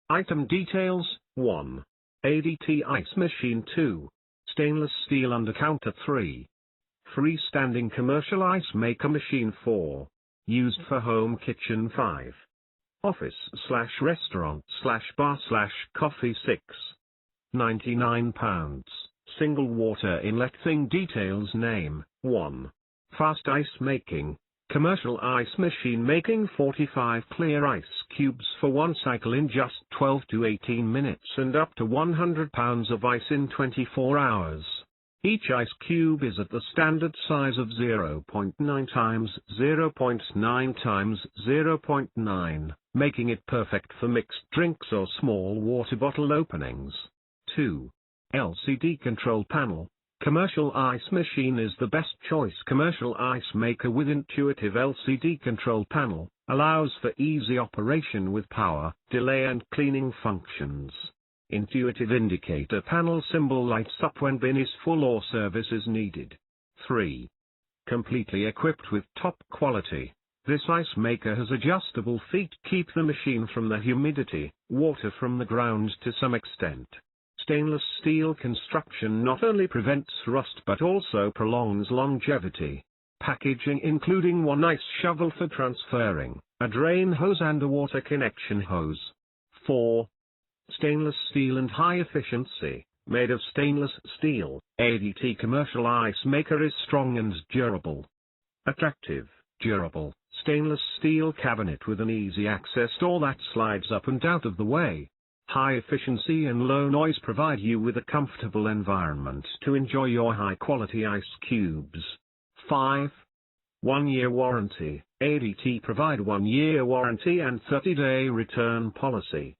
Item details: 1. ADT Ice Machine. 2. Stainless steel undercounter. 3. Freestanding commercial ice maker machine. 4. Used for home kitchen. 5. Office/restaurant/bar/coffee. 6. £99. Single water inlet. Thing details: name: 1. Fast ice making, commercial ice machine making 45 clear ice cubes for one cycle in just 12 to 18 minutes and up to 100 pounds of ice in 24 hours. Each ice cube is at the standard size of 0.9 times 0.9 times 0.9, making it perfect for mixed drinks or small water bottle openings. 2. LCD control panel. Commercial ice machine is the best choice. Commercial ice maker with intuitive LCD control panel allows for easy operation with power, delay and cleaning functions. Intuitive indicator panel symbol lights up when bin is full or service is needed. 3. Completely equipped with top quality. This ice maker has adjustable feet keep the machine from the humidity, water from the ground to some extent. Stainless steel construction not only prevents rust but also prolongs longevity. Packaging including one ice shovel for transferring, a drain hose and a water connection hose. 4. Stainless steel and high efficiency. Made of stainless steel, ADT commercial ice maker is strong and durable. Attractive, durable, stainless steel cabinet with an easy access door that slides up and out of the way. High efficiency and low noise provide you with a comfortable environment to enjoy your high-quality ice cubes. 5. 1-year warranty. ADT provide 1-year warranty and 30-day return policy.